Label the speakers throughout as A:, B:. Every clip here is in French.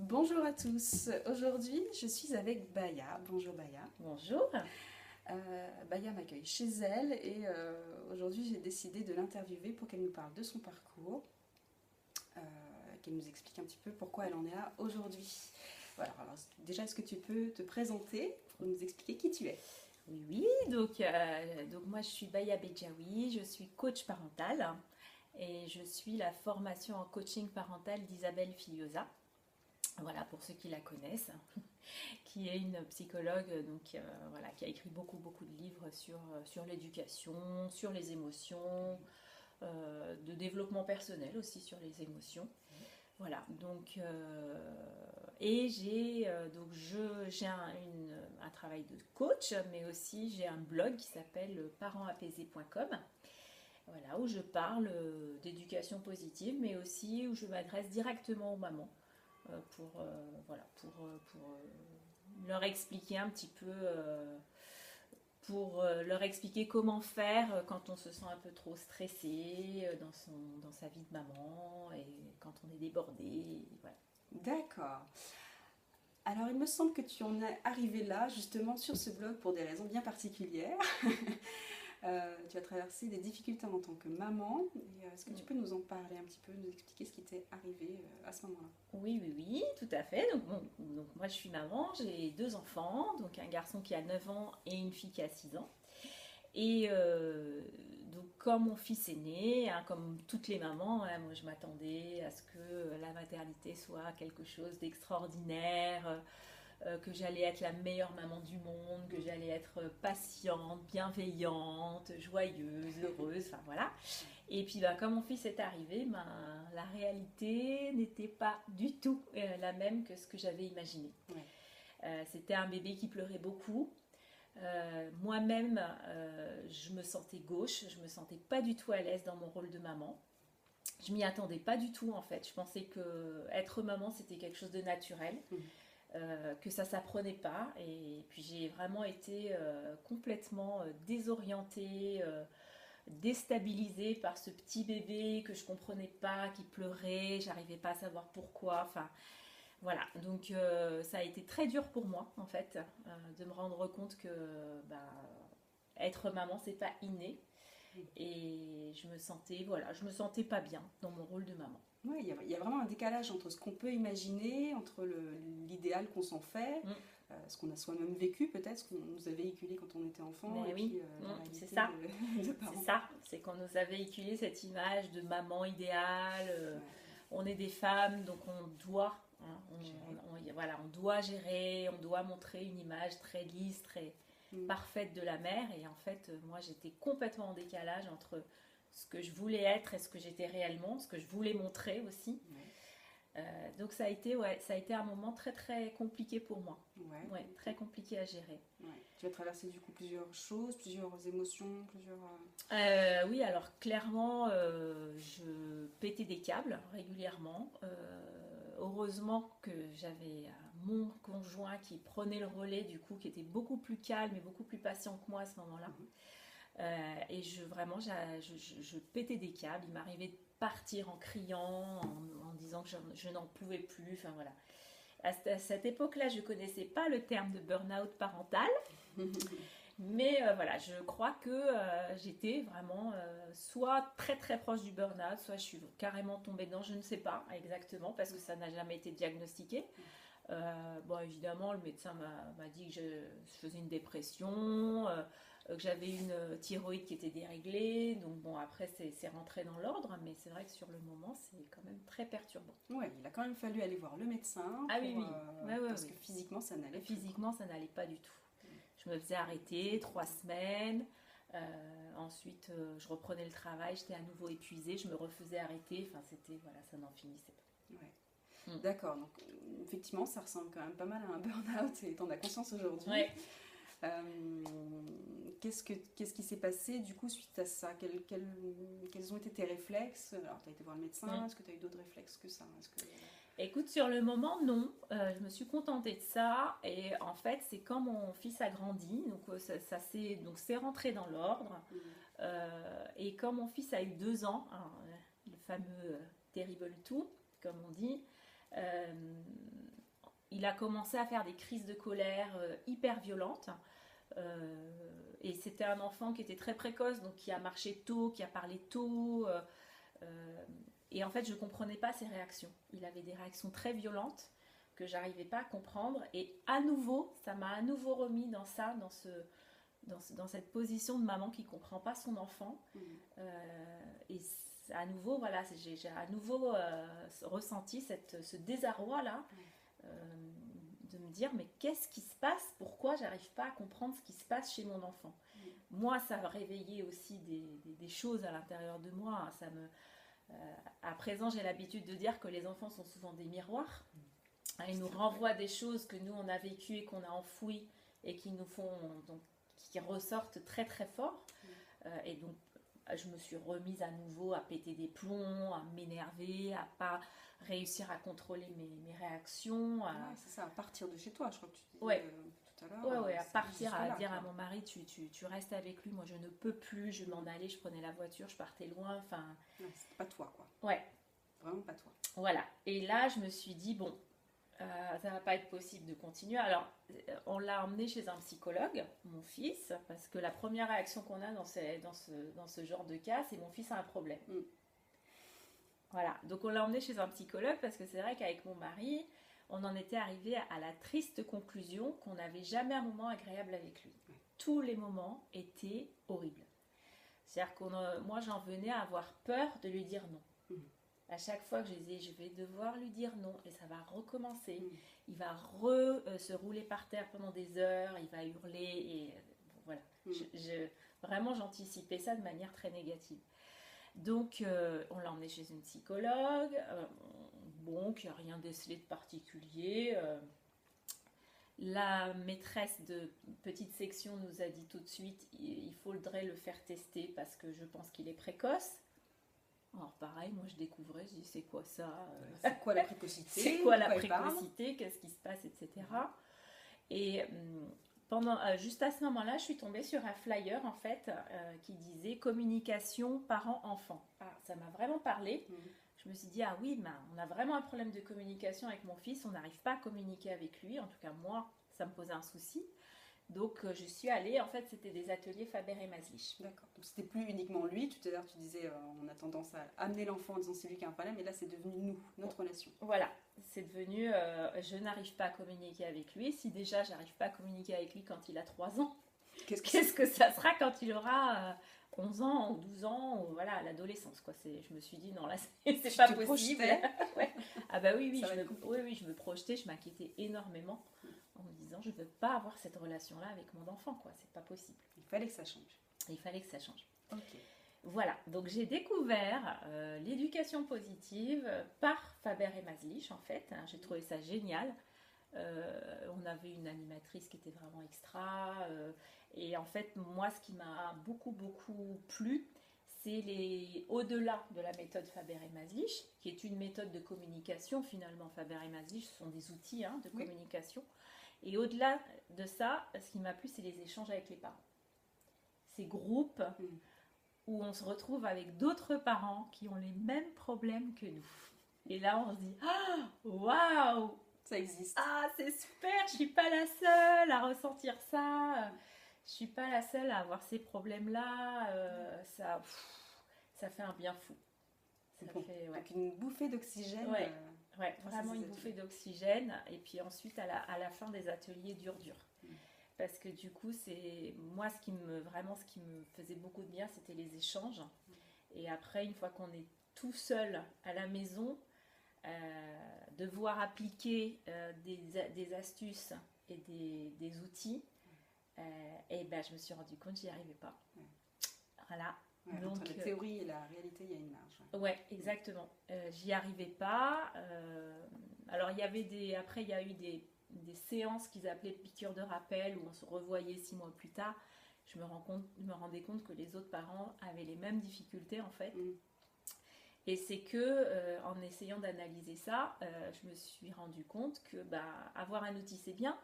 A: Bonjour à tous. Aujourd'hui, je suis avec Baya. Bonjour Baya.
B: Bonjour.
A: Baya m'accueille chez elle et aujourd'hui, j'ai décidé de l'interviewer pour qu'elle nous parle de son parcours, euh, qu'elle nous explique un petit peu pourquoi elle en est là aujourd'hui. Voilà, alors déjà, est-ce que tu peux te présenter pour nous expliquer qui tu es?
B: Oui, oui, donc moi je suis Baya Bedjaoui, je suis coach parental et je suis la formation en coaching parental d'Isabelle Filiosa. Voilà, pour ceux qui la connaissent, qui est une psychologue voilà, qui a écrit beaucoup de livres sur l'éducation, sur les émotions, de développement personnel aussi sur les émotions. Voilà, et j'ai un travail de coach, mais aussi j'ai un blog qui s'appelle parentsApaisés.com, voilà, où je parle d'éducation positive, mais aussi où je m'adresse directement aux mamans pour leur expliquer un petit peu, pour leur expliquer comment faire quand on se sent un peu trop stressé dans sa vie de maman et quand on est débordé. Voilà.
A: D'accord. Alors, il me semble que tu en es arrivé là, justement, sur ce blog pour des raisons bien particulières. Tu as traversé des difficultés en tant que maman. Est-ce que tu peux nous en parler un petit peu, nous expliquer ce qui t'est arrivé à ce moment-là?
B: Oui, tout à fait. Donc moi je suis maman, j'ai deux enfants, donc un garçon qui a 9 ans et une fille qui a 6 ans. Et donc quand mon fils est né, hein, comme toutes les mamans, hein, moi je m'attendais à ce que la maternité soit quelque chose d'extraordinaire, que j'allais être la meilleure maman du monde, que j'allais être patiente, bienveillante, joyeuse, heureuse, enfin voilà. Et puis bah, quand mon fils est arrivé, ben, la réalité n'était pas du tout la même que ce que j'avais imaginé.
A: Ouais.
B: C'était un bébé qui pleurait beaucoup. Moi-même, je me sentais gauche, je me sentais pas du tout à l'aise dans mon rôle de maman. Je m'y attendais pas du tout en fait. Je pensais que être maman c'était quelque chose de naturel,
A: Mhm.
B: que ça s'apprenait pas. Et puis j'ai vraiment été complètement désorientée, déstabilisée par ce petit bébé que je comprenais pas, qui pleurait, j'arrivais pas à savoir pourquoi. Enfin, voilà, donc ça a été très dur pour moi en fait, de me rendre compte que bah, être maman c'est pas inné et je me sentais pas bien dans mon rôle de maman.
A: Ouais, il y a vraiment un décalage entre ce qu'on peut imaginer, entre l'idéal qu'on s'en fait,
B: Mm.
A: ce qu'on a soi-même vécu peut-être, ce qu'on nous a véhiculé quand on était enfant, et
B: Mais
A: puis
B: oui,
A: la
B: c'est
A: réalité
B: ça,
A: de
B: c'est
A: parents.
B: ça, c'est qu'on nous a véhiculé cette image de maman idéale.
A: Ouais,
B: On est des femmes, donc on doit, hein,
A: gérer.
B: voilà, on doit gérer, on doit montrer une image très lisse, très
A: Mm.
B: parfaite de la mère. Et en fait, moi, j'étais complètement en décalage entre ce que je voulais être et ce que j'étais réellement, ce que je voulais montrer aussi.
A: Ouais,
B: Donc ça a été un moment très compliqué pour moi.
A: ouais,
B: Ouais, très compliqué à gérer.
A: ouais. Tu as traversé du coup plusieurs choses, plusieurs émotions, plusieurs.
B: Oui, alors clairement, je pétais des câbles régulièrement. Heureusement que j'avais mon conjoint qui prenait le relais, du coup, qui était beaucoup plus calme et beaucoup plus patient que moi à ce moment-là.
A: Mhm.
B: Et vraiment, je pétais des câbles. Il m'arrivait de partir en criant, en disant que je n'en pouvais plus. Enfin voilà. À cette époque-là, je ne connaissais pas le terme de burn-out parental. Mais voilà, je crois que j'étais vraiment soit très proche du burn-out, soit je suis carrément tombée dedans, je ne sais pas exactement, parce que ça n'a jamais été diagnostiqué. Bon, évidemment, le médecin m'a dit que je faisais une dépression, que j'avais une thyroïde qui était déréglée. Donc bon, après, c'est rentré dans l'ordre, mais c'est vrai que sur le moment, c'est quand même très perturbant.
A: Ouais, il a quand même fallu aller voir le médecin
B: Ah oui,
A: pour,
B: oui, ouais, ouais,
A: parce que
B: oui.
A: physiquement ça n'allait plus, quoi.
B: Physiquement, ça n'allait pas du tout. Je me faisais arrêter 3 semaines. Ensuite, je reprenais le travail, j'étais à nouveau épuisée, je me refaisais arrêter. Enfin, c'était, voilà, ça n'en finissait
A: Ouais.
B: pas. Mm.
A: D'accord, donc effectivement ça ressemble quand même pas mal à un burn-out et t'en as conscience aujourd'hui.
B: Ouais.
A: Euh, qu'est-ce qui s'est passé du coup suite à ça? Quels ont été tes réflexes? Alors, tu as été voir le médecin,
B: Mm.
A: est-ce que tu as eu d'autres réflexes que ça? Est-ce que...
B: Écoute, sur le moment, non. Je me suis contentée de ça. Et en fait, c'est quand mon fils a grandi, donc c'est rentré dans l'ordre.
A: Mhm.
B: Et quand mon fils a eu 2 ans, hein, le fameux terrible tout, comme on dit, euh, il a commencé à faire des crises de colère hyper violentes. Et c'était un enfant qui était très précoce, donc qui a marché tôt, qui a parlé tôt. Et en fait, je ne comprenais pas ses réactions. Il avait des réactions très violentes que j'arrivais pas à comprendre. Et à nouveau, ça m'a à nouveau remis dans ça, dans cette position de maman qui ne comprend pas son enfant. Et à nouveau, voilà, j'ai à nouveau ressenti ce désarroi-là. De me dire, mais qu'est-ce qui se passe? Pourquoi j'arrive pas à comprendre ce qui se passe chez mon enfant? Moi, ça a réveillé aussi des choses à l'intérieur de moi. Ça me... à présent, j'ai l'habitude de dire que les enfants sont souvent des miroirs. Ils nous renvoient des choses que nous, on a vécues et qu'on a enfouies et qui nous font... donc, qui ressortent très très fort. Et donc, je me suis remise à nouveau à péter des plombs, à m'énerver, à pas réussir à contrôler mes réactions.
A: C'est ça, à partir de chez toi, je crois que tu disais tout à l'heure.
B: À partir, à dire à mon mari, tu restes avec lui, moi je ne peux plus, je m'en allais, je prenais la voiture, je partais loin, enfin...
A: C'était pas toi, quoi.
B: Ouais.
A: Vraiment pas toi.
B: Voilà, et là je me suis dit, bon, ça va pas être possible de continuer. Alors, on l'a emmené chez un psychologue, mon fils, parce que la première réaction qu'on a dans ce genre de cas, c'est mon fils a un problème. Voilà, donc on l'a emmené chez un psychologue parce que c'est vrai qu'avec mon mari, on en était arrivé à la triste conclusion qu'on n'avait jamais un moment agréable avec lui. Tous les moments étaient horribles. C'est-à-dire que moi, j'en venais à avoir peur de lui dire non. À chaque fois que je disais, je vais devoir lui dire non, et ça va recommencer. Il va se rouler par terre pendant des heures, il va hurler, et voilà. Vraiment, j'anticipais ça de manière très négative. Donc, on l'a emmené chez une psychologue, qui n'a rien décelé de particulier. La maîtresse de petite section nous a dit tout de suite, il faudrait le faire tester parce que je pense qu'il est précoce. Alors pareil, moi je découvrais, je dis c'est quoi ça?
A: C'est quoi la précocité?
B: C'est quoi la précocité? Qu'est-ce qui se passe, etc. Et juste à ce moment-là, je suis tombée sur un flyer en fait qui disait communication parents-enfants. Ça m'a vraiment parlé. Je me suis dit, ah oui, on a vraiment un problème de communication avec mon fils, on n'arrive pas à communiquer avec lui. En tout cas, moi, ça me posait un souci. Donc, je suis allée, en fait, c'était des ateliers Faber et Maslich.
A: D'accord. Donc, c'était plus uniquement lui. Tout à l'heure, tu disais, on a tendance à amener l'enfant en disant c'est lui qui a un problème, et là, c'est devenu nous, notre relation.
B: Voilà. C'est devenu, je n'arrive pas à communiquer avec lui. Si déjà, j'arrive pas à communiquer avec lui quand il a 3 ans, qu'est-ce que ça sera quand il aura 11 ans ou 12 ans, ou voilà, l'adolescence, quoi. Je me suis dit, non, là, c'est pas possible. Ouais. Ah bah oui, je me projetais, je m'inquiétais énormément en me disant, je ne veux pas avoir cette relation-là avec mon enfant, quoi. C'est pas possible.
A: Il fallait que ça change.
B: Ok. Voilà, donc j'ai découvert l'éducation positive par Faber et Maslich, en fait. J'ai trouvé ça génial. On avait une animatrice qui était vraiment extra. Et en fait, moi, ce qui m'a beaucoup plu, c'est au-delà de la méthode Faber et Maslich, qui est une méthode de communication. Finalement, Faber et Maslich, ce sont des outils de communication. Et au-delà de ça, ce qui m'a plu, c'est les échanges avec les parents. Ces groupes où on se retrouve avec d'autres parents qui ont les mêmes problèmes que nous. Et là, on se dit, waouh,
A: ça existe.
B: Ah, c'est super, je suis pas la seule à ressentir ça. Je suis pas la seule à avoir ces problèmes-là. Ça fait un bien fou.
A: Donc une bouffée d'oxygène.
B: Ouais, vraiment une bouffée d'oxygène. Et puis ensuite, à la fin des ateliers dur. Parce que du coup, c'est moi ce qui me faisait beaucoup de bien, c'était les échanges. Et après, une fois qu'on est tout seul à la maison, devoir appliquer des astuces et des outils, et ben je me suis rendu compte que j'y arrivais pas. Voilà.
A: Donc, entre la théorie et la réalité, il y a une marge.
B: Ouais, exactement. J'y arrivais pas. Alors il y avait après il y a eu des séances qu'ils appelaient piqûres de rappel où on se revoyait 6 mois plus tard. Je me rendais compte que les autres parents avaient les mêmes difficultés en fait. Et c'est que en essayant d'analyser ça, je me suis rendu compte que avoir un outil c'est bien,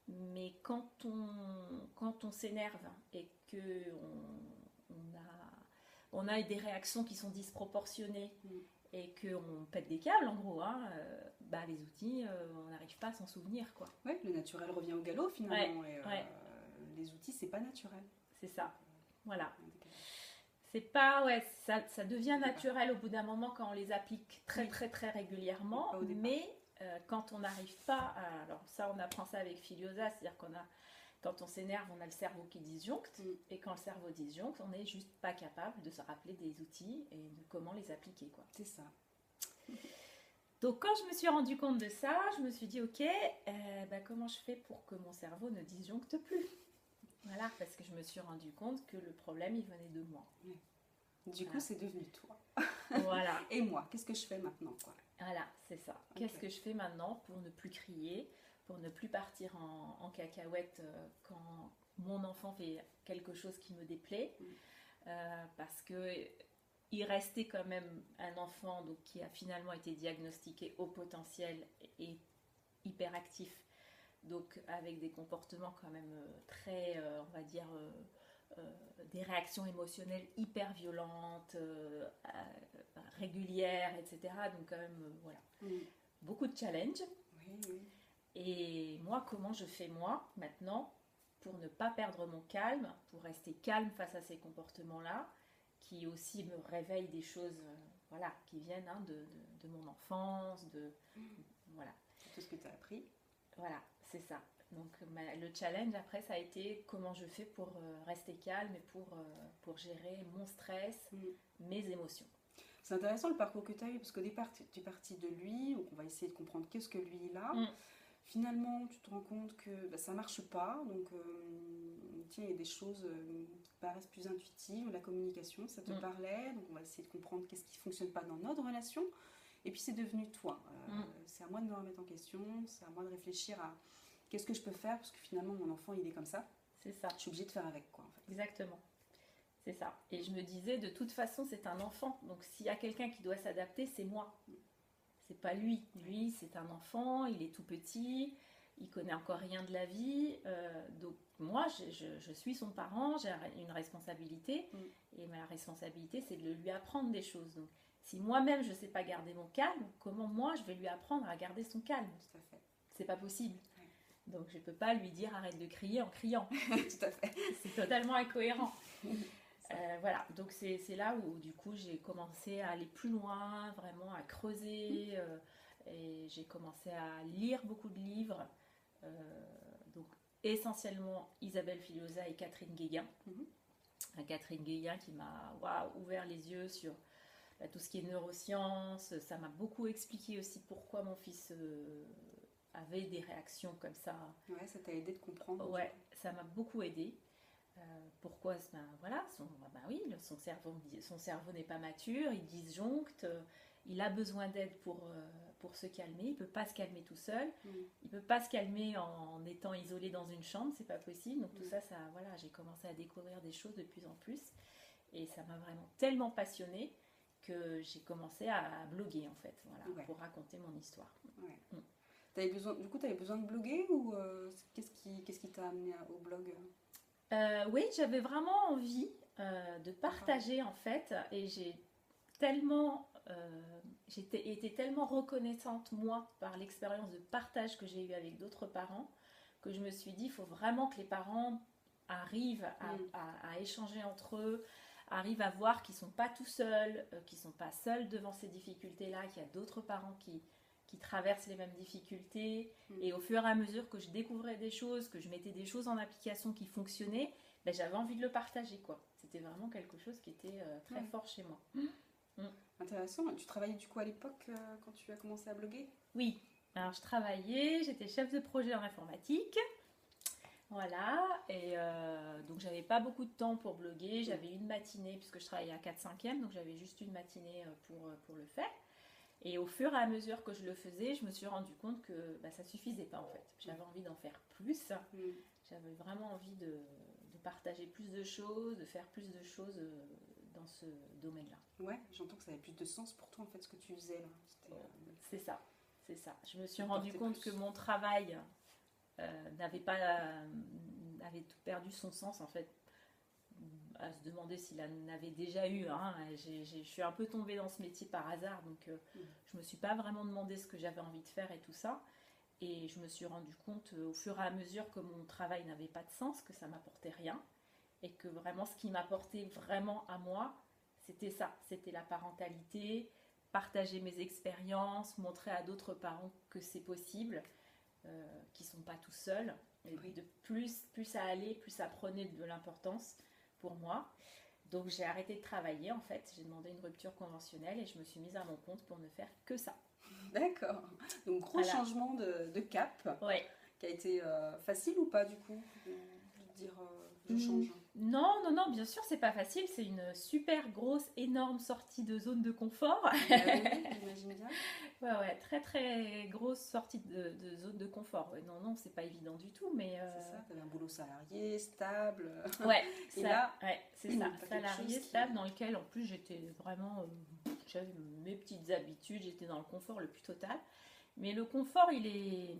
B: mais quand on s'énerve et que on a des réactions qui sont disproportionnées et qu'on pète des câbles en gros, bah, les outils, on n'arrive pas à s'en souvenir, quoi.
A: Ouais, le naturel revient au galop finalement.
B: Ouais,
A: Et,
B: ouais.
A: les outils, c'est pas naturel.
B: C'est ça, voilà.
A: Un décalage.
B: C'est pas, ouais, ça devient
A: Au départ.
B: naturel au bout d'un moment quand on les applique très
A: Oui.
B: très très régulièrement,
A: Pas au départ.
B: mais quand on n'arrive pas à... Alors ça, on apprend ça avec Filiosa, c'est-à-dire quand on s'énerve, on a le cerveau qui disjoncte, et quand le cerveau disjoncte, on n'est juste pas capable de se rappeler des outils et de comment les appliquer, quoi.
A: C'est ça.
B: Donc quand je me suis rendu compte de ça, je me suis dit, ok, bah, comment je fais pour que mon cerveau ne disjoncte plus? Voilà, parce que je me suis rendu compte que le problème, il venait de moi.
A: Du coup,
B: Voilà.
A: c'est devenu toi.
B: Voilà.
A: Et moi, qu'est-ce que je fais maintenant, quoi?
B: Voilà, c'est ça.
A: Ok.
B: Qu'est-ce que je fais maintenant pour ne plus crier, pour ne plus partir en cacahuète quand mon enfant fait quelque chose qui me déplaît, parce que il restait quand même un enfant donc, qui a finalement été diagnostiqué au potentiel et hyperactif, donc avec des comportements quand même très, on va dire, des réactions émotionnelles hyper violentes, régulières, etc. Donc quand même, voilà, beaucoup de challenges.
A: Oui, oui.
B: Et moi, comment je fais moi, maintenant, pour ne pas perdre mon calme, pour rester calme face à ces comportements-là, qui aussi me réveillent des choses voilà, qui viennent de mon enfance, voilà.
A: Tout ce que tu as appris.
B: Voilà, c'est ça. Donc le challenge après, ça a été comment je fais pour rester calme et pour gérer mon stress, mes émotions.
A: C'est intéressant le parcours que tu as eu, parce qu'au départ, tu es partie de lui, donc on va essayer de comprendre qu'est-ce que lui il a. Finalement, tu te rends compte que bah, ça ne marche pas, donc tiens, il y a des choses qui paraissent plus intuitives, la communication, ça te parlait, donc on va essayer de comprendre qu'est-ce qui ne fonctionne pas dans notre relation. Et puis c'est devenu toi. C'est à moi de me remettre en question, c'est à moi de réfléchir à qu'est-ce que je peux faire, parce que finalement mon enfant il est comme ça.
B: C'est ça.
A: Je suis obligée de faire avec, quoi, en fait.
B: Exactement. C'est ça. Et je me disais, de toute façon, c'est un enfant. Donc s'il y a quelqu'un qui doit s'adapter, c'est moi. C'est pas lui. Lui, c'est un enfant, il est tout petit, il connaît encore rien de la vie. Donc moi, je suis son parent, j'ai une responsabilité. Et ma responsabilité, c'est de lui apprendre des choses. Donc si moi-même, je ne sais pas garder mon calme, comment moi, je vais lui apprendre à garder son calme?
A: Tout à fait.
B: C'est pas possible. Donc je peux pas lui dire arrête de crier en criant.
A: Tout à fait.
B: C'est totalement incohérent. Voilà, donc c'est là où du coup j'ai commencé à aller plus loin, vraiment à creuser, et j'ai commencé à lire beaucoup de livres, donc essentiellement Isabelle Filiosa et Catherine Guéguen. Catherine Guéguen qui m'a ouvert les yeux sur tout ce qui est neurosciences, ça m'a beaucoup expliqué aussi pourquoi mon fils avait des réactions comme ça.
A: Ouais, ça t'a aidé de comprendre.
B: Ouais, ça m'a beaucoup aidé. Pourquoi voilà, son cerveau n'est pas mature, il disjoncte, il a besoin d'aide pour se calmer, il ne peut pas se calmer tout seul, il ne peut pas se calmer en étant isolé dans une chambre, c'est pas possible. Donc tout ça, voilà, j'ai commencé à découvrir des choses de plus en plus et ça m'a vraiment tellement passionnée que j'ai commencé à bloguer en fait, voilà, pour raconter mon histoire.
A: Du coup, tu avais besoin de bloguer ou qu'est-ce qui t'a amené au blog?
B: Oui, j'avais vraiment envie de partager en fait, et j'ai été tellement reconnaissante moi par l'expérience de partage que j'ai eue avec d'autres parents que je me suis dit il faut vraiment que les parents arrivent à échanger entre eux, arrivent à voir qu'ils ne sont pas tout seuls, qu'ils ne sont pas seuls devant ces difficultés-là, qu'il y a d'autres parents qui traversent les mêmes difficultés. Et au fur et à mesure que je découvrais des choses, que je mettais des choses en application qui fonctionnaient, ben, j'avais envie de le partager, quoi. C'était vraiment quelque chose qui était très fort chez moi.
A: Intéressant. Tu travaillais du coup à l'époque quand tu as commencé à bloguer?
B: Oui. Alors je travaillais, j'étais chef de projet en informatique. Voilà. Et donc j'avais pas beaucoup de temps pour bloguer. J'avais une matinée, puisque je travaillais à 4/5e, donc j'avais juste une matinée pour le faire. Et au fur et à mesure que je le faisais, je me suis rendu compte que ça suffisait pas en fait. J'avais envie d'en faire plus. J'avais vraiment envie de partager plus de choses, de faire plus de choses dans ce domaine-là.
A: Ouais, j'entends que ça avait plus de sens pour toi en fait ce que tu faisais là.
B: C'est ça, c'est ça. Je me suis rendu compte que mon travail avait perdu son sens en fait à se demander s'il en avait déjà eu. Hein. Je suis un peu tombée dans ce métier par hasard, donc je me suis pas vraiment demandé ce que j'avais envie de faire et tout ça. Et je me suis rendu compte au fur et à mesure que mon travail n'avait pas de sens, que ça m'apportait rien, et que vraiment ce qui m'apportait vraiment à moi, c'était ça, c'était la parentalité, partager mes expériences, montrer à d'autres parents que c'est possible, qu'ils ne sont pas tout seuls. Et
A: Oui.
B: de plus ça allait, plus ça prenait de l'importance pour moi. Donc j'ai arrêté de travailler en fait, j'ai demandé une rupture conventionnelle et je me suis mise à mon compte pour ne faire que ça.
A: D'accord. Donc gros
B: Voilà.
A: changement de cap,
B: Ouais.
A: qui a été facile ou pas du coup de dire je change.
B: Non, bien sûr, c'est pas facile. C'est une super grosse, énorme sortie de zone de confort.
A: Oui, j'imagine bien.
B: Ouais, très très grosse sortie de zone de confort. Ouais, non, c'est pas évident du tout, mais
A: C'est ça, tu avais un boulot salarié, stable.
B: ouais,
A: Et
B: ça,
A: là,
B: ouais, c'est
A: t'as
B: ça,
A: quelque
B: salarié
A: chose qui-
B: stable dans lequel en plus j'étais vraiment, j'avais mes petites habitudes, j'étais dans le confort le plus total. Mais le confort, il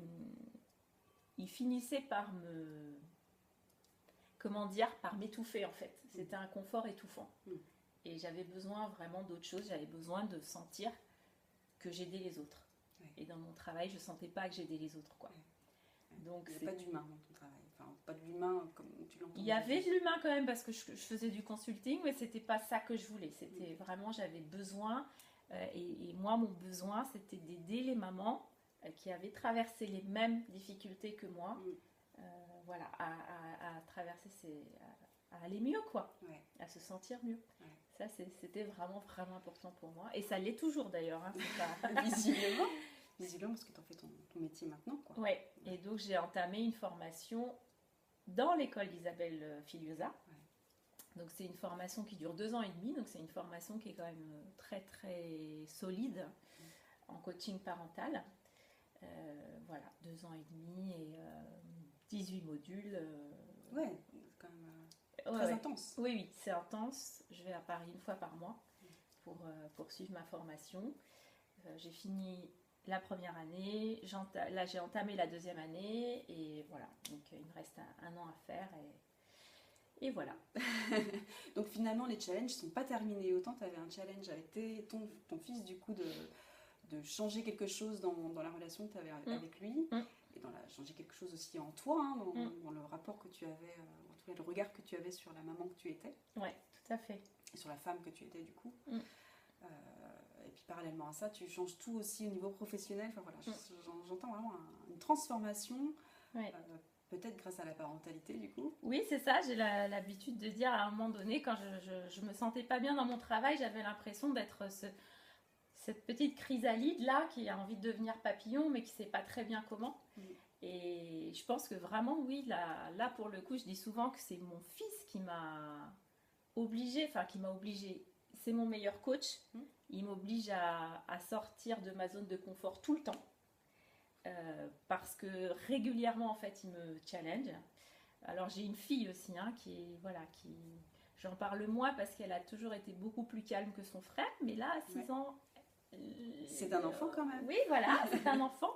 B: finissait par comment dire, par m'étouffer en fait. C'était un confort étouffant.
A: Mm.
B: Et j'avais besoin vraiment d'autre chose, j'avais besoin de sentir que j'aidais les autres.
A: Ouais.
B: Et dans mon travail, je sentais pas que j'aidais les autres, quoi.
A: Ouais.
B: Donc
A: Il n'y a pas d'humain dans ton travail. Enfin, pas de l'humain comme tu l'entends.
B: il y avait de l'humain quand même parce que je faisais du consulting, mais c'était pas ça que je voulais. C'était vraiment, j'avais besoin, et moi, mon besoin, c'était d'aider les mamans qui avaient traversé les mêmes difficultés que moi, voilà, à traverser à aller mieux, quoi,
A: Ouais.
B: à se sentir mieux.
A: Ouais.
B: Ça, c'était vraiment, vraiment important pour moi. Et ça l'est toujours d'ailleurs. Hein, c'est pas...
A: Visiblement. Visiblement, parce que tu en fais ton métier maintenant, quoi.
B: Ouais. Et donc, j'ai entamé une formation dans l'école d'Isabelle Filiosa.
A: Ouais.
B: Donc, c'est une formation qui dure 2 ans et demi. Donc, c'est une formation qui est quand même très, très solide en coaching parental. Voilà, 2 ans et demi et 18 modules.
A: Ouais, c'est quand même très intense.
B: Oui, c'est intense. Je vais à Paris une fois par mois pour poursuivre ma formation. J'ai fini la première année, là j'ai entamé la deuxième année et voilà, donc il me reste un an à faire et voilà.
A: Donc finalement les challenges ne sont pas terminés. Autant tu avais un challenge avec ton fils du coup de changer quelque chose dans la relation que tu avais avec lui et changer quelque chose aussi en toi, hein, dans le rapport que tu avais, en tout cas le regard que tu avais sur la maman que tu étais.
B: Ouais, tout à fait.
A: Et sur la femme que tu étais du coup. Et puis parallèlement à ça, tu changes tout aussi au niveau professionnel. Enfin voilà, j'entends vraiment une transformation, peut-être grâce à la parentalité du coup.
B: Oui, c'est ça. J'ai l'habitude de dire à un moment donné, quand je me sentais pas bien dans mon travail, j'avais l'impression d'être cette petite chrysalide là qui a envie de devenir papillon, mais qui sait pas très bien comment. Et je pense que vraiment, oui, là pour le coup, je dis souvent que c'est mon fils qui m'a obligée, c'est mon meilleur coach. Il m'oblige à sortir de ma zone de confort tout le temps. Parce que régulièrement, en fait, il me challenge. Alors, j'ai une fille aussi, hein, j'en parle moins parce qu'elle a toujours été beaucoup plus calme que son frère. Mais là, à 6 ans...
A: C'est un enfant quand même.
B: Oui, voilà, c'est un enfant.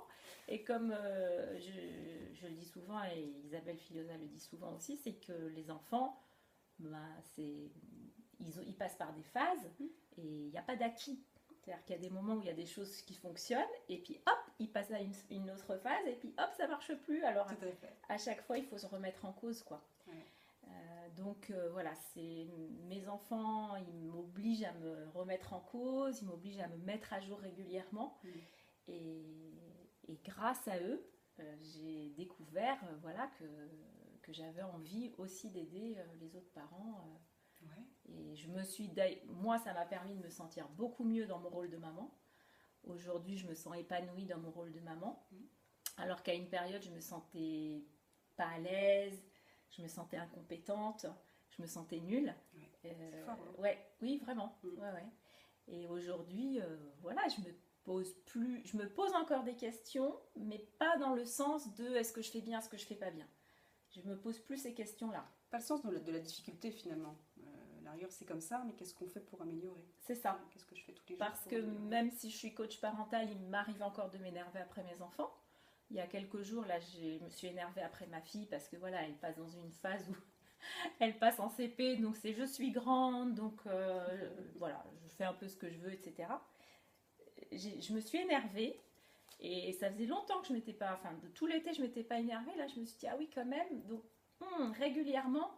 B: Et comme je le dis souvent, et Isabelle Filiosa le dit souvent aussi, c'est que les enfants, ils passent par des phases et il n'y a pas d'acquis. C'est-à-dire qu'il y a des moments où il y a des choses qui fonctionnent et puis hop, ils passent à une autre phase et puis hop, ça marche plus. Alors à chaque fois, il faut se remettre en cause, quoi. Donc voilà, c'est mes enfants, ils m'obligent à me remettre en cause, ils m'obligent à me mettre à jour régulièrement. Et grâce à eux, j'ai découvert que j'avais envie aussi d'aider les autres parents. Et moi, ça m'a permis de me sentir beaucoup mieux dans mon rôle de maman. Aujourd'hui, je me sens épanouie dans mon rôle de maman. Alors qu'à une période, je me sentais pas à l'aise, je me sentais incompétente, je me sentais nulle.
A: C'est fort, hein.
B: Oui, vraiment. Et aujourd'hui, voilà, je me pose encore des questions, mais pas dans le sens de est-ce que je fais bien, est-ce que je fais pas bien. Je me pose plus ces questions-là.
A: Pas le sens de la difficulté finalement. La rigueur, c'est comme ça, mais qu'est-ce qu'on fait pour améliorer ?
B: C'est ça.
A: Qu'est-ce que je fais tous les jours ?
B: Parce que même si je suis coach parental, il m'arrive encore de m'énerver après mes enfants. Il y a quelques jours, là, je me suis énervée après ma fille parce que voilà, elle passe dans une phase où Elle passe en CP, donc c'est je suis grande, donc voilà, je fais un peu ce que je veux, etc. Je me suis énervée et ça faisait longtemps que je m'étais pas, enfin de tout l'été je m'étais pas énervée. Là je me suis dit ah oui quand même. Donc régulièrement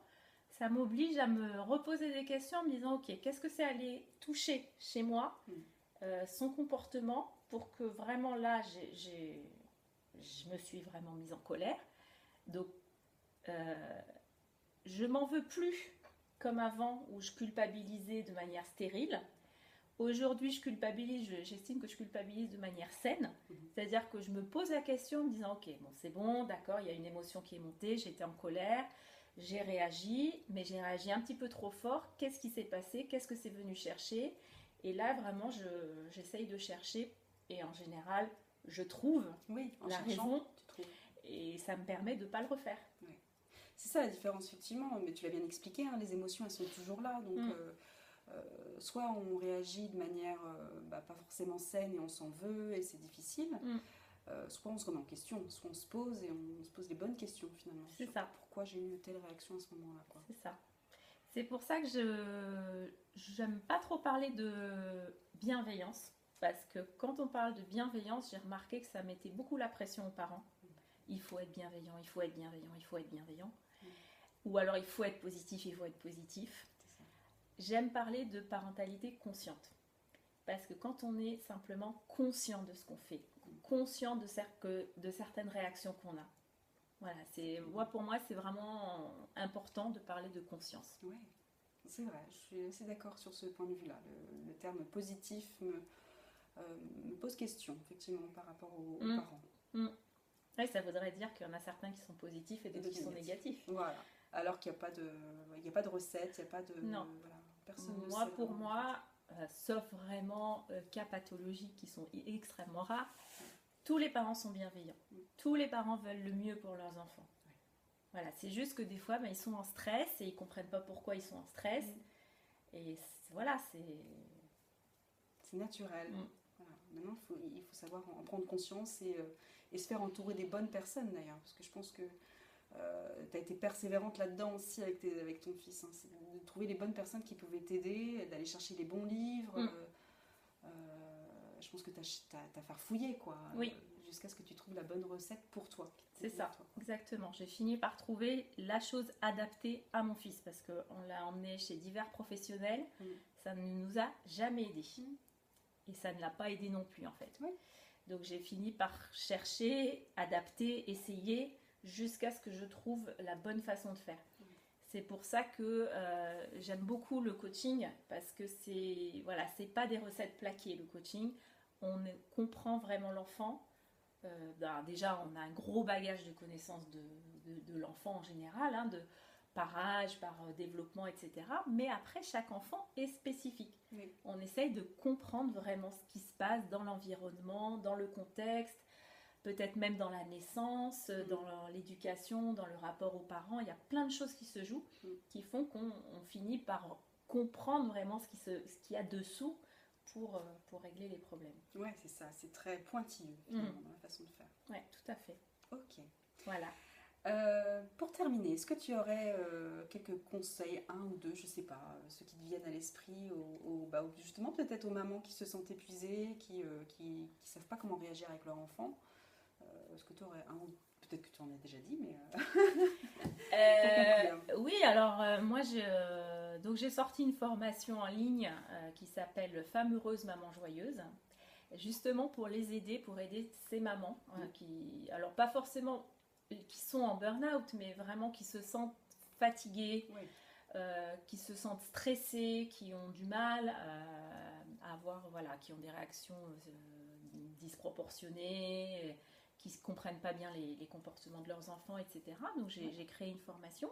B: ça m'oblige à me reposer des questions en me disant ok, qu'est-ce que c'est aller toucher chez moi son comportement pour que vraiment là je me suis vraiment mise en colère. Donc je m'en veux plus comme avant où je culpabilisais de manière stérile. Aujourd'hui, j'estime que je culpabilise de manière saine, c'est-à-dire que je me pose la question en me disant ok, bon c'est bon, d'accord, il y a une émotion qui est montée, j'étais en colère, j'ai réagi, mais j'ai réagi un petit peu trop fort, qu'est-ce qui s'est passé, qu'est-ce que c'est venu chercher, et là vraiment j'essaye de chercher, et en général je trouve la raison, et ça me permet de ne pas le refaire.
A: Oui. C'est ça la différence effectivement, mais tu l'as bien expliqué, hein, les émotions elles sont toujours là, donc soit on réagit de manière pas forcément saine et on s'en veut et c'est difficile, soit on se remet en question, soit on se pose et on se pose les bonnes questions finalement.
B: C'est ça.
A: Pourquoi j'ai eu une telle réaction à ce moment-là, quoi.
B: C'est ça. C'est pour ça que j'aime pas trop parler de bienveillance, parce que quand on parle de bienveillance, j'ai remarqué que ça mettait beaucoup la pression aux parents. Il faut être bienveillant, il faut être bienveillant, il faut être bienveillant. Ou alors il faut être positif, il faut être positif. J'aime parler de parentalité consciente. Parce que quand on est simplement conscient de ce qu'on fait, conscient de certaines réactions qu'on a, voilà, pour moi, c'est vraiment important de parler de conscience.
A: Oui, c'est vrai, je suis assez d'accord sur ce point de vue-là. Le terme positif me pose question, effectivement, par rapport aux parents.
B: Oui, ça voudrait dire qu'il y en a certains qui sont positifs et d'autres qui sont négatifs.
A: Voilà, alors qu'il n'y a pas de recette, il n'y a pas de...
B: Non.
A: Voilà, personne ne
B: moi,
A: sait
B: pour
A: vraiment.
B: moi, sauf vraiment cas pathologiques qui sont extrêmement rares, tous les parents sont bienveillants. Tous les parents veulent le mieux pour leurs enfants. Voilà, c'est juste que des fois, ils sont en stress et ils ne comprennent pas pourquoi ils sont en stress. Et voilà,
A: c'est naturel. Voilà. Maintenant, il faut savoir en prendre conscience et se faire entourer des bonnes personnes d'ailleurs. Parce que je pense que tu as été persévérante là-dedans aussi avec ton fils. Hein. C'est de trouver les bonnes personnes qui pouvaient t'aider, d'aller chercher les bons livres. Je pense que tu as farfouillé, quoi.
B: Oui.
A: Jusqu'à ce que tu trouves la bonne recette pour toi.
B: C'est ça, exactement. J'ai fini par trouver la chose adaptée à mon fils parce qu'on l'a emmené chez divers professionnels. Ça ne nous a jamais aidé. Et ça ne l'a pas aidé non plus, en fait.
A: Oui.
B: Donc j'ai fini par chercher, adapter, essayer jusqu'à ce que je trouve la bonne façon de faire. C'est pour ça que j'aime beaucoup le coaching parce que c'est pas des recettes plaquées, le coaching. On comprend vraiment l'enfant. Déjà, on a un gros bagage de connaissances de l'enfant en général, hein, par âge, par développement, etc. Mais après, chaque enfant est spécifique.
A: Oui.
B: On essaye de comprendre vraiment ce qui se passe dans l'environnement, dans le contexte, peut-être même dans la naissance, dans l'éducation, dans le rapport aux parents. Il y a plein de choses qui se jouent, qui font qu'on finit par comprendre vraiment ce qu'il y a dessous pour régler les problèmes.
A: Oui, c'est ça, c'est très pointilleux finalement dans la façon de faire.
B: Oui, tout à fait.
A: Ok.
B: Voilà.
A: Pour terminer, est-ce que tu aurais quelques conseils, un ou deux, je sais pas, ceux qui te viennent à l'esprit, justement peut-être aux mamans qui se sentent épuisées, qui savent pas comment réagir avec leur enfant. Est-ce que tu aurais un ou peut-être que tu en as déjà dit, mais
B: oui, alors moi j'ai sorti une formation en ligne qui s'appelle Femme heureuse, maman joyeuse, justement pour les aider, pour aider ces mamans qui, alors pas forcément qui sont en burn-out, mais vraiment qui se sentent fatiguées, qui se sentent stressées, qui ont du mal à avoir, qui ont des réactions disproportionnées, qui ne comprennent pas bien les comportements de leurs enfants, etc. Donc j'ai créé une formation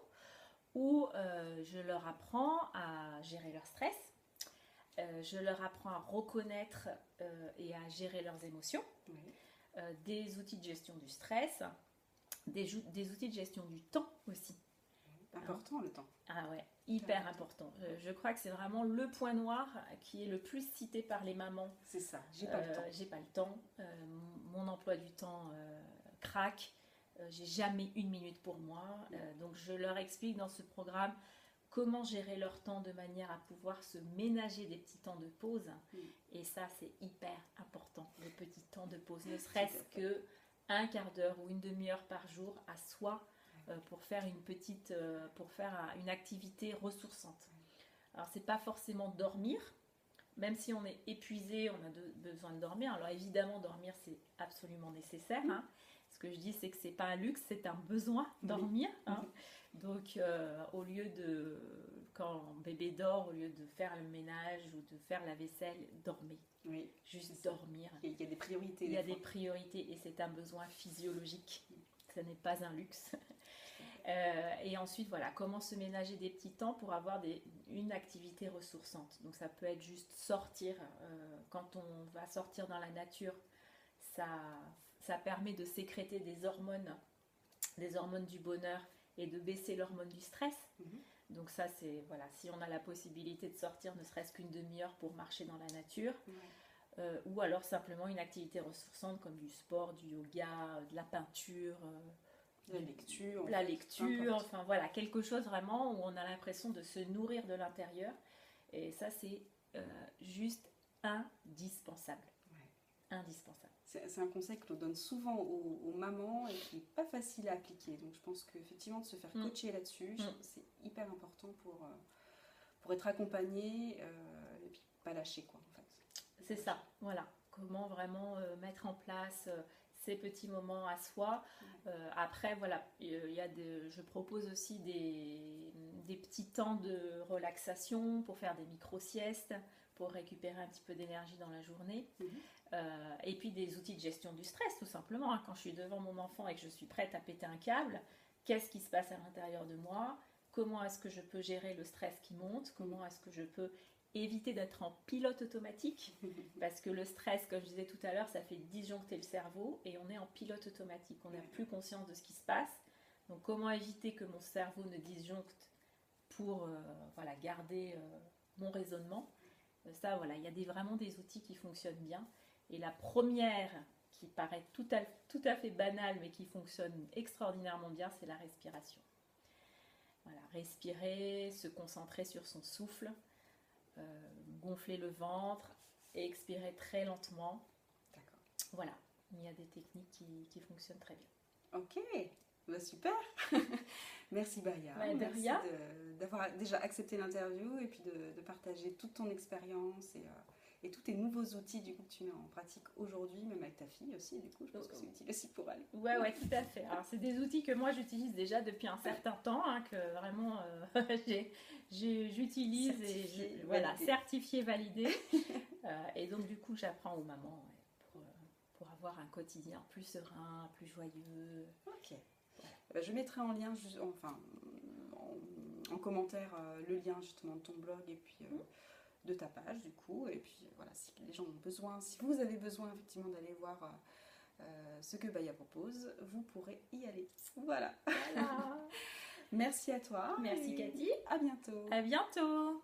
B: où je leur apprends à gérer leur stress, je leur apprends à reconnaître et à gérer leurs émotions, des outils de gestion du stress, des outils de gestion du temps aussi.
A: Important, le temps.
B: Ah ouais, hyper important. Je crois que c'est vraiment le point noir qui est le plus cité par les mamans.
A: C'est ça, j'ai pas le temps.
B: J'ai pas le temps. Mon emploi du temps craque. j'ai jamais une minute pour moi. Donc je leur explique dans ce programme comment gérer leur temps de manière à pouvoir se ménager des petits temps de pause. Et ça, c'est hyper important, les petits temps de pause, ne serait-ce que un quart d'heure ou une demi-heure par jour à soi pour faire une activité ressourçante. Alors, c'est pas forcément dormir, même si on est épuisé, on a besoin de dormir. Alors évidemment, dormir, c'est absolument nécessaire. Hein. Ce que je dis, c'est que c'est pas un luxe, c'est un besoin, dormir. Hein. Donc, au lieu de, quand bébé dort, au lieu de faire le ménage ou de faire la vaisselle, dormez.
A: Oui,
B: juste dormir.
A: Il y a des priorités.
B: Il y a des priorités et c'est un besoin physiologique. Ce n'est pas un luxe. Et ensuite, voilà, comment se ménager des petits temps pour avoir une activité ressourçante. Donc, ça peut être juste sortir. Quand on va sortir dans la nature, ça permet de sécréter des hormones du bonheur et de baisser l'hormone du stress. Donc ça, c'est, voilà, si on a la possibilité de sortir ne serait-ce qu'une demi-heure pour marcher dans la nature, ou alors simplement une activité ressourçante comme du sport, du yoga, de la peinture, la lecture, enfin voilà, quelque chose vraiment où on a l'impression de se nourrir de l'intérieur. Et ça, c'est juste indispensable. Indispensable.
A: C'est un conseil que l'on donne souvent aux mamans et qui n'est pas facile à appliquer. Donc je pense qu'effectivement de se faire coacher là-dessus, c'est hyper important pour être accompagné et puis pas lâcher quoi en fait.
B: C'est ça, voilà. Comment vraiment mettre en place ces petits moments à soi. Après voilà, je propose aussi des petits temps de relaxation pour faire des micro-siestes, pour récupérer un petit peu d'énergie dans la journée. Et puis des outils de gestion du stress tout simplement. Quand je suis devant mon enfant et que je suis prête à péter un câble, qu'est-ce qui se passe à l'intérieur de moi? Comment est-ce que je peux gérer le stress qui monte? Comment est-ce que je peux éviter d'être en pilote automatique? Parce que le stress, comme je disais tout à l'heure, ça fait disjoncter le cerveau et on est en pilote automatique. On n'a plus conscience de ce qui se passe. Donc comment éviter que mon cerveau ne disjoncte pour garder mon raisonnement? Ça, voilà, il y a vraiment des outils qui fonctionnent bien. Et la première, qui paraît tout à fait banale, mais qui fonctionne extraordinairement bien, c'est la respiration. Voilà, respirer, se concentrer sur son souffle, gonfler le ventre et expirer très lentement.
A: D'accord.
B: Voilà, il y a des techniques qui fonctionnent très bien.
A: Ok, bah super. Merci Baria.
B: Merci
A: d'avoir déjà accepté l'interview et puis de partager toute ton expérience et tous tes nouveaux outils du coup, que tu mets en pratique aujourd'hui, même avec ta fille aussi, du coup, je pense que c'est utile aussi pour elle.
B: Ouais, tout à fait. Alors, c'est des outils que moi, j'utilise déjà depuis un certain temps, hein, que vraiment, j'utilise certifié, validé. Et donc, du coup, j'apprends aux mamans pour avoir un quotidien plus serein, plus joyeux.
A: Ok. Voilà. Je mettrai en lien, en commentaire, le lien justement de ton blog et puis... de ta page du coup, et puis voilà, si les gens ont besoin, si vous avez besoin effectivement d'aller voir ce que Baia propose, vous pourrez y aller. Voilà. Merci à toi.
B: Merci Cathy.
A: À bientôt.
B: À bientôt.